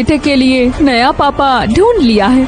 बेटे के लिए नया पापा ढूंढ लिया है।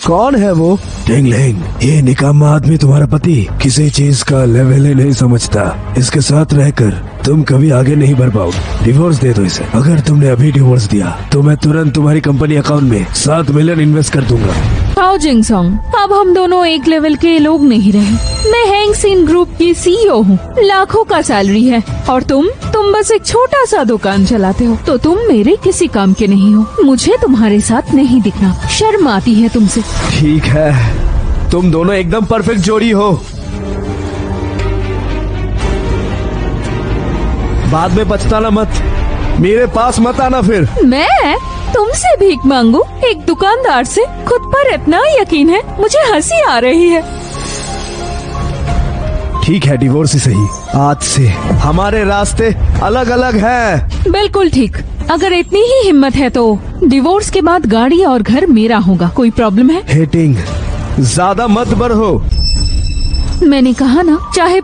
कौन है वो? टिंगलिंग, ये निकम्मा आदमी तुम्हारा पति किसी चीज का लेवल ही नहीं समझता। इसके साथ रहकर तुम कभी आगे नहीं बढ़ पाओगे। डिवोर्स दे दो इसे। अगर तुमने अभी डिवोर्स दिया तो मैं तुरंत तुम्हारी कंपनी अकाउंट में 7 मिलियन इन्वेस्ट कर दूंगा। हाओ जिंगसोंग, अब हम दोनों एक लेवल के लोग नहीं रहे। मैं हैंग सिन ग्रुप की CEO हूँ, लाखों का सैलरी है, और तुम बस एक छोटा सा दुकान चलाते हो। तो तुम मेरे किसी काम के नहीं हो। मुझे तुम्हारे साथ नहीं दिखना, शर्म आती है तुमसे। ठीक है, तुम दोनों एकदम परफेक्ट जोड़ी हो। बाद में पछताना मत, मेरे पास मत आना फिर। मैं तुमसे भीख मांगू? एक दुकानदार से खुद पर इतना यकीन है, मुझे हंसी आ रही है। ठीक है, डिवोर्स ही सही। आज से हमारे रास्ते अलग अलग हैं। बिल्कुल ठीक। अगर इतनी ही हिम्मत है तो डिवोर्स के बाद गाड़ी और घर मेरा होगा। कोई प्रॉब्लम है? हेटिंग, ज्यादा मत बढ़ो। मैंने कहा ना, चाहे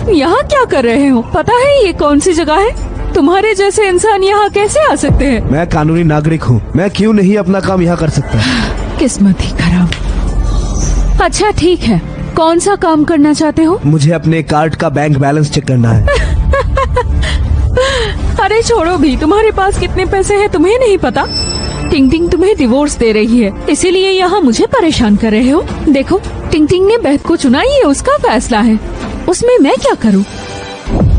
यहाँ क्या कर रहे हो? पता है ये कौन सी जगह है? तुम्हारे जैसे इंसान यहाँ कैसे आ सकते हैं? मैं कानूनी नागरिक हूँ, मैं क्यों नहीं अपना काम यहाँ कर सकता? किस्मत ही खराब। अच्छा ठीक है, कौन सा काम करना चाहते हो? मुझे अपने कार्ड का बैंक बैलेंस चेक करना है। अरे छोड़ो भी, तुम्हारे पास कितने पैसे हैं तुम्हें नहीं पता? टिंग टिंग तुम्हें डिवोर्स दे रही है, इसीलिए यहाँ मुझे परेशान कर रहे हो। देखो, टिंग टिंग ने बेहद को चुना, ये उसका फैसला है, उसमें मैं क्या करूँ?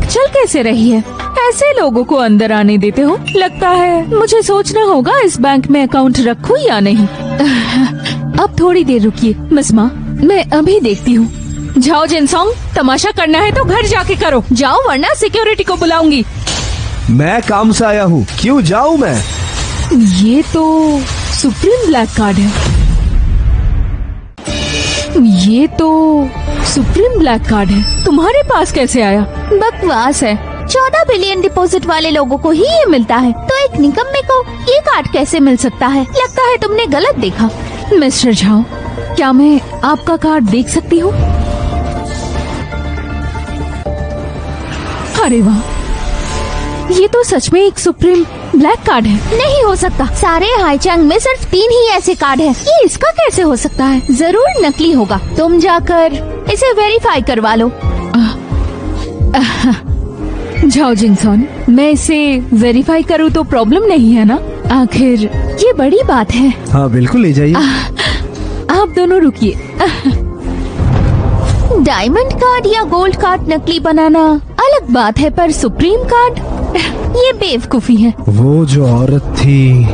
चल कैसे रही है? ऐसे लोगों को अंदर आने देते हो? लगता है मुझे सोचना होगा इस बैंक में अकाउंट रखूं या नहीं। अब थोड़ी देर रुकिए मिस माँ, मैं अभी देखती हूँ। जाओ जिनसोंग, तमाशा करना है तो घर जाके करो, जाओ वरना सिक्योरिटी को बुलाऊंगी। मैं काम से आया हूँ, क्यों जाऊँ मैं? ये तो सुप्रीम ब्लैक कार्ड है। ये तो सुप्रीम ब्लैक कार्ड है, तुम्हारे पास कैसे आया? बकवास है, 14 बिलियन डिपॉजिट वाले लोगों को ही ये मिलता है, तो एक निकम्मे को ये कार्ड कैसे मिल सकता है? लगता है तुमने गलत देखा। मिस्टर झाओ, क्या मैं आपका कार्ड देख सकती हूँ? अरे वाह, ये तो सच में एक सुप्रीम ब्लैक कार्ड है। नहीं हो सकता, सारे हाईचैंग में सिर्फ 3 ही ऐसे कार्ड हैं। ये इसका कैसे हो सकता है? जरूर नकली होगा, तुम जाकर इसे वेरीफाई करवा लो। झाओ जिंगसोन, मैं इसे वेरीफाई करूँ तो प्रॉब्लम नहीं है ना? आखिर ये बड़ी बात है। हाँ बिल्कुल, ले जाइए। आप दोनों रुकिए। डायमंड कार्ड या गोल्ड कार्ड नकली बनाना अलग बात है, पर सुप्रीम कार्ड ये बेवकूफी है। वो जो औरत थी,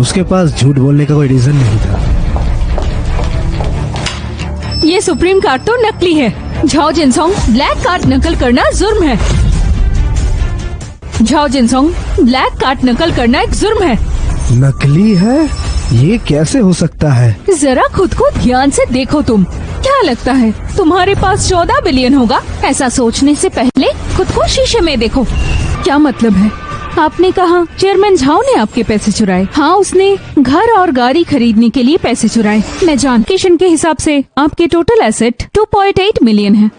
उसके पास झूठ बोलने का कोई रीजन नहीं था। ये सुप्रीम कार्ड तो नकली है। झाओ जिनसोंग, ब्लैक कार्ड नकल करना जुर्म है। झाओ जिनसोंग, ब्लैक कार्ड नकल करना एक जुर्म है। नकली है? ये कैसे हो सकता है? जरा खुद को ध्यान से देखो तुम। क्या लगता है तुम्हारे पास 14 बिलियन होगा? ऐसा सोचने से पहले खुद को शीशे में देखो। क्या मतलब है? आपने कहा चेयरमैन झाओ ने आपके पैसे चुराए। हाँ, उसने घर और गाड़ी खरीदने के लिए पैसे चुराए। मैं जानकेशन के हिसाब से आपके टोटल एसेट 2.8 मिलियन है।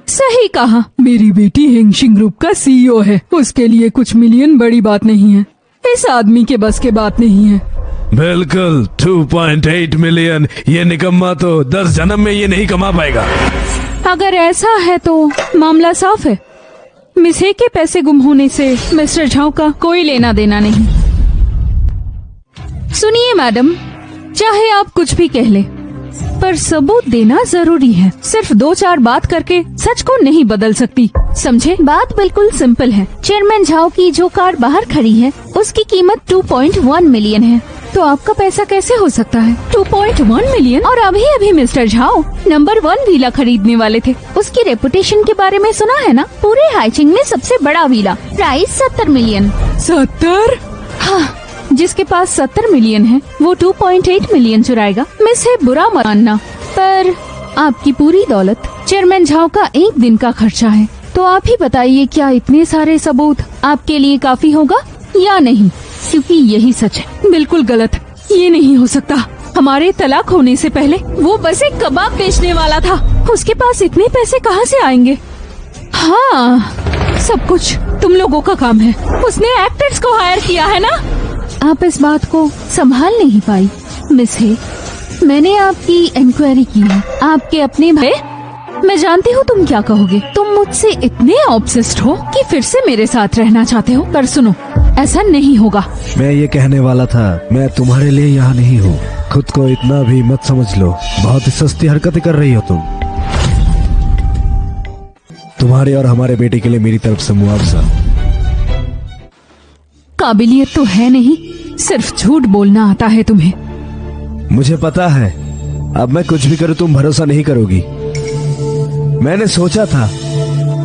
सही कहा, मेरी बेटी हेंगशिंग ग्रुप का CEO है, उसके लिए कुछ मिलियन बड़ी बात नहीं है। इस आदमी के बस के बात नहीं है। बिल्कुल, 2.8 मिलियन। ये निकम्मा तो 10 जन्म में ये नहीं कमा पाएगा। अगर ऐसा है तो मामला साफ है। मिस हे के पैसे गुम होने से मिस्टर झाओ का कोई लेना देना नहीं। सुनिए मैडम, चाहे आप कुछ भी कह ले, पर सबूत देना जरूरी है। सिर्फ 2-4 बात करके सच को नहीं बदल सकती, समझे? बात बिल्कुल सिंपल है। चेयरमैन झाओ की जो कार बाहर खड़ी है, उसकी कीमत 2.1 मिलियन है। तो आपका पैसा कैसे हो सकता है 2.1 मिलियन? और अभी अभी मिस्टर झाओ नंबर 1 विला खरीदने वाले थे। उसकी रेपुटेशन के बारे में सुना है ना? पूरे हाईचिंग में सबसे बड़ा विला, प्राइस 70 मिलियन। 70? हाँ, जिसके पास 70 मिलियन है वो 2.8 मिलियन चुराएगा। मिस है, बुरा मत मानना, पर आपकी पूरी दौलत चेयरमैन झाओ का एक दिन का खर्चा है। तो आप ही बताइए, क्या इतने सारे सबूत आपके लिए काफी होगा या नहीं? क्योंकि यही सच है। बिल्कुल गलत, ये नहीं हो सकता। हमारे तलाक होने से पहले वो बस एक कबाब बेचने वाला था। उसके पास इतने पैसे कहाँ से आएंगे? हाँ, सब कुछ तुम लोगों का काम है। उसने एक्टर्स को हायर किया है ना। आप इस बात को संभाल नहीं पाई मिस हे। मैंने आपकी इंक्वायरी की है। आपके अपने भाई, मैं जानती हूँ तुम क्या कहोगे। तुम मुझसे इतने ऑब्सेस्ड हो कि फिर से मेरे साथ रहना चाहते हो। पर सुनो, ऐसा नहीं होगा। मैं ये कहने वाला था, मैं तुम्हारे लिए यहाँ नहीं हूँ। खुद को इतना भी मत समझ लो। बहुत ही सस्ती हरकतें कर रही हो तुम। तुम्हारे और हमारे बेटे के लिए मेरी तरफ से मुआवजा। काबिलियत तो है नहीं, सिर्फ झूठ बोलना आता है तुम्हें। मुझे पता है, अब मैं कुछ भी करूँ तुम भरोसा नहीं करोगी। मैंने सोचा था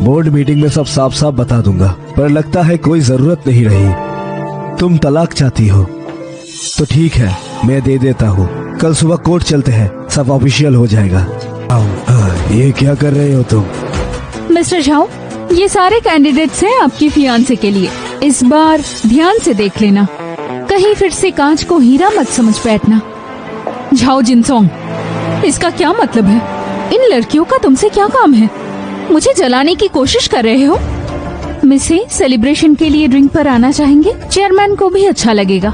बोर्ड मीटिंग में सब साफ साफ बता दूंगा, पर लगता है कोई जरूरत नहीं रही। तुम तलाक चाहती हो तो ठीक है, मैं दे देता हूँ। कल सुबह कोर्ट चलते हैं, सब ऑफिशियल हो जाएगा। ये क्या कर रहे हो तुम? मिस्टर झाओ, ये सारे कैंडिडेट्स हैं आपकी फियांसे के लिए। इस बार ध्यान से देख लेना, कहीं फिर से कांच को हीरा मत समझ बैठना। झाओ जिनसोंग, इसका क्या मतलब है? इन लड़कियों का तुमसे क्या काम है? मुझे जलाने की कोशिश कर रहे हो? मिसे सेलिब्रेशन के लिए ड्रिंक पर आना चाहेंगे? चेयरमैन को भी अच्छा लगेगा।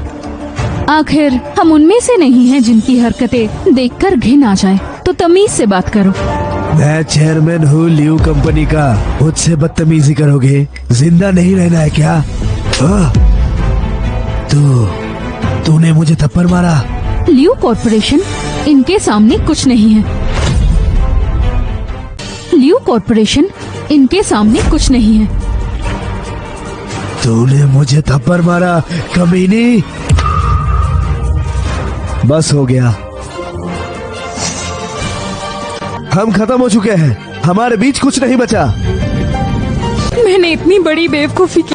आखिर हम उनमें से नहीं हैं जिनकी हरकतें देखकर घिन आ जाए। तो तमीज से बात करो। मैं चेयरमैन हूँ लियू कंपनी का, मुझसे बदतमीजी करोगे? जिंदा नहीं रहना है क्या? तूने मुझे थप्पड़ मारा। लियू कॉर्पोरेशन इनके सामने कुछ नहीं है। लियू कॉर्पोरेशन इनके सामने कुछ नहीं है। तूने मुझे थप्पड़ मारा, कमीनी। बस हो गया, हम खत्म हो चुके हैं। हमारे बीच कुछ नहीं बचा। मैंने इतनी बड़ी बेवकूफी की।